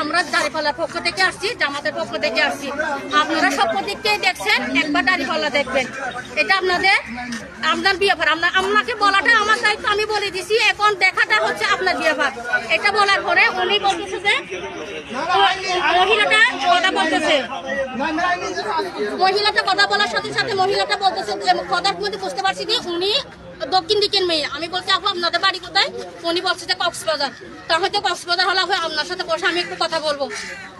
আমরা দাঁড়িপাল্লার পক্ষ থেকে আসছি, জামাতের পক্ষ থেকে আসছি। আপনারা সব দিককে দেখছেন, একবার দাঁড়িপাল্লা দেখবেন। এটা আপনার ব্যাপার, আপনাকে বলাটা আমার দায়িত্ব, আমি বলে দিছি। এখন দেখাটা হচ্ছে আপনার ব্যাপার। এটা বলার পরে উনি বলতেছে যে মহিলাটা কথা বলতেছে, মহিলাটা কথা বলার সাথে সাথে মহিলাটা বলতেছে, কথার মধ্যে বুঝতে পারছি যে উনি দক্ষিণ দিকের মেয়ে। আমি বলছি আপু আপনাদের বাড়ি কোথায়? উনি বলছে যে কক্সবাজার। তার হয়তো কক্সবাজার হলে আপনার সাথে বসে আমি একটু কথা বলবো,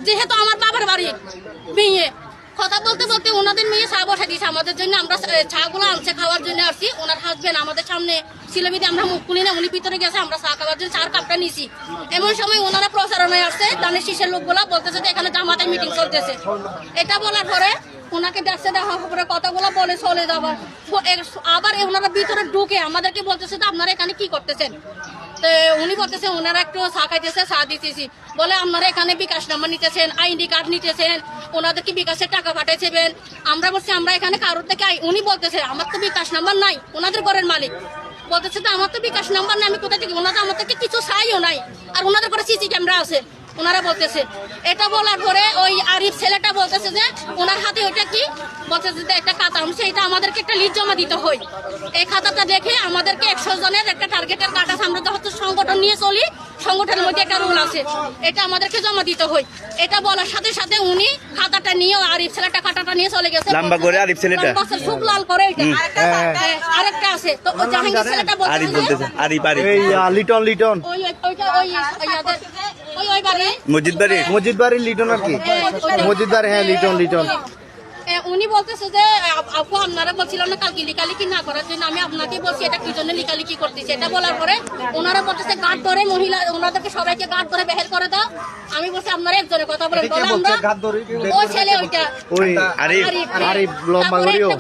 যেহেতু আমার বাবার বাড়ি মেয়ে। কথা বলতে বলতে ওনাদের মেয়ে চা বসা দিয়েছে আমাদের জন্য। আমরা চা গুলো আনছে খাওয়ার জন্য আসছি। ওনার হাজবেন্ড আমাদের সামনে ছিল, আমরা মুখ খুলি না, উনি ভিতরে গেছে, আমরা চা খাওয়ার জন্য চার কাপটা নিছি। এমন সময় ওনারা প্রচারণায় আসছে, দানের শীষের লোকগুলা বলতেছে যে এখানে জামাতের মিটিং চলতেছে। এটা বলার পরে ওনাকে দেখছে, দেখার পরে কথাগুলো বলে চলে যাবার। আবার ওনারা ভিতরে ঢুকে আমাদেরকে বলতেছে যে আপনারা এখানে কি করতেছেন। তো উনি বলতেছে ওনারা একটু চা খাইতেছে, চা দিতেছি। বলে আপনারা এখানে বিকাশ নাম্বার নিতেছেন, আইডি কার্ড নিতেছেন, ওনাদেরকে বিকাশের টাকা পাঠাইছেন। আমরা বলছি আমরা এখানে কারোর থেকে, উনি বলতেছে আমার তো বিকাশ নাম্বার নাই, ওনাদের ঘরের মালিক বলতেছে তো আমার তো বিকাশ নাম্বার নাই, আমি কোথা থেকে, ওনাদের আমার থেকে কিছু চাইও নাই, আর ওনাদের ঘরে সিসি ক্যামেরা আছে। ওনারা বলতেছে, এটা বলার পরে ওই আরিফ ছেলেটা বলতেছে যে ওনার হাতে ওইটা কি, বলতেছে যে একটা খাতা আনছে, এটা আমাদেরকে একটা লিস্ট জমা দিতে হয়। এই খাতাটা দেখে আমাদেরকে 100 জনের একটা টার্গেটের কাটা, আমরা যখন সংগঠন নিয়ে চলি, সংগঠনের মধ্যে একটা রুল আছে, এটা আমাদেরকে জমা দিতে হয়। এটা বলার সাথে সাথে উনি খাতাটা নিয়ে আরিফ ছেলেটা খাতাটা নিয়ে চলে গেছে। লম্বা করে আরিফ ছেলেটা খুব লাল করে, এটা আরেকটা আছে। তো জাহাঙ্গীর ছেলেটা বলতেছে আরিফ এই লিটন ওই বাড়ি মসজিদ বাড়ি লিটন আর কি মসজিদ বাড়ি, হ্যাঁ লিটন। উনি বলতেছে যে আপু আপনারা বলছিল না কালকে লিকালিকি না করার জন্য, আমি আপনাকে বলছি এটা কি জন্য লিকালিকি করতেছি। এটা বলার পরে ওনারা বলতেছে গার্ড ধরে, মহিলা ওনাদেরকে সবাইকে গার্ড করে বের করে দাও। আমি বলছি আপনারা একজনে কথা বলেন, ওই ছেলে ওইটা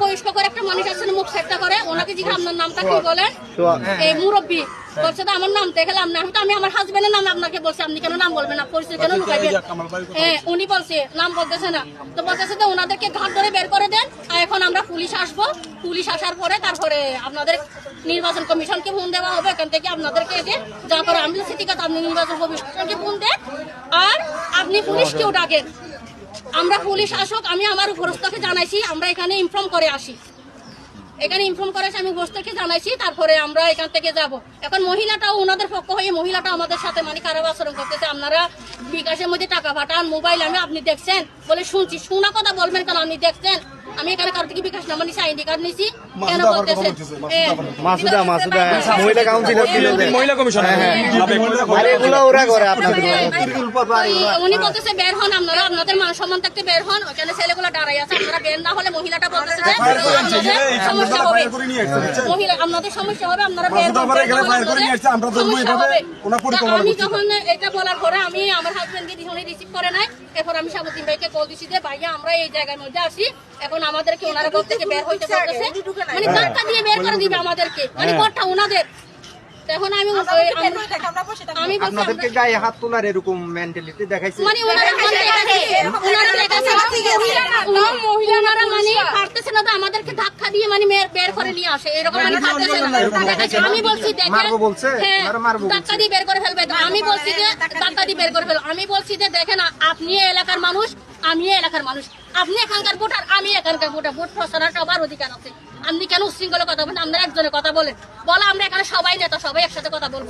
বয়স্ক করে একটা মানুষ আছে, মুখ সেটটা করে, ওনাকে জিজ্ঞাসা আপনার নামটা কি বলেন, এই মুরব্বী বলছে তো আমার নাম দেখলাম না, আমি আমার হাজবেন্ডের নাম আপনাকে বলছি, আপনি কেন নাম বলবেন না, পরিচয় কেন লুকাইবেন? হ্যাঁ উনি বলছে নাম বলতেছে না, তো বলতেছে যে ওনাদেরকে ঘাট ধরে বের করে দেন। আর এখন আমরা পুলিশ আসবো, পুলিশ আসার পরে তারপরে আপনাদের নির্বাচন কমিশনকে ফোন দেওয়া হবে, এখান থেকে আপনাদেরকে এসে যা করে আমি সেটি কথা আপনি নির্বাচন কমিশনকে ফোন দেন, আর আপনি পুলিশকেও ডাকেন। আমরা পুলিশ আসুক, আমি আমার উপরস্থকে জানাইছি, আমরা এখানে ইনফর্ম করে আসি, এখানে ইনফর্ম করেছে, আমি উপরস্থকে জানাইছি, তারপরে আমরা এখান থেকে যাব। এখন মহিলাটাও ওনাদের পক্ষ হয়ে মহিলাটা আমাদের সাথে মানে খারাপ আচরণ করতেছে। আপনারা বিকাশের মধ্যে টাকা পাঠান, মোবাইল আমি আপনি দেখছেন বলে শুনছি, শোনা কথা বলবেন কেন? আপনি দেখছেন আমি এখানে কারো থেকে বিকাশ নাম্বার নিছি, আইডি কার্ড নিছি, কেন বলতেছেন? মাসুদা মহিলা কাউন্সিলর ছিল, মহিলা কমিশন, ওরা করে উনি বলতেছে বের হন, আপনারা আপনাদের মান সম্মান থাকতে বের হন, ওখানে ছেলেগুলো দাঁড়াই আছে, আপনারা বের না হলে মহিলাটা বলতেছে সমস্যা হবে, মহিলা আপনাদের সমস্যা হবে, আপনারা বের হন। আমি যখন এটা বলার পরে আমি আমার হাজবেন্ডকে দিশনে রিসিভ করে নাই, এরপর আমি সাবুদ্দিন ভাইকে কল দিছি যে ভাইয়া আমরা এই জায়গার মধ্যে আসি, এখন আমাদেরকে ওনারা ঘর থেকে বের হইতে বলতেছে, মানে ধাক্কা দিয়ে বের করে দিবে আমাদেরকে, মানে ঘরটা ওনাদের। এখন আমি আপনাদেরকে গায়ে হাত তোলার এরকম মেন্টালিটি দেখাইছে, মানে ওনারা মানে পারতেছে না, আমাদেরকে ধাক্কা দিয়ে মানে বের করে নিয়ে আসে, এরকম মানে পারতেছে না। আমি বলছি দেখেন, ধাক্কা দিয়ে বের করে ফেলবে, আমি বলছি যে ধাক্কা দিয়ে বের করে ফেলবে, আমি বলছি যে দেখেন আপনি এলাকার মানুষ, আমি এলাকার মানুষ, আপনি এখানকার ভোটার, আমি এখানকার ভোটার, ভোট প্রচারের সবার অধিকার আছে, আপনি কেন উশৃঙ্খলা কথা বলেন? আমরা একজনের কথা বলেন, বলা আমরা এখানে সবাই নেতা, সবাই একসাথে কথা বলবো।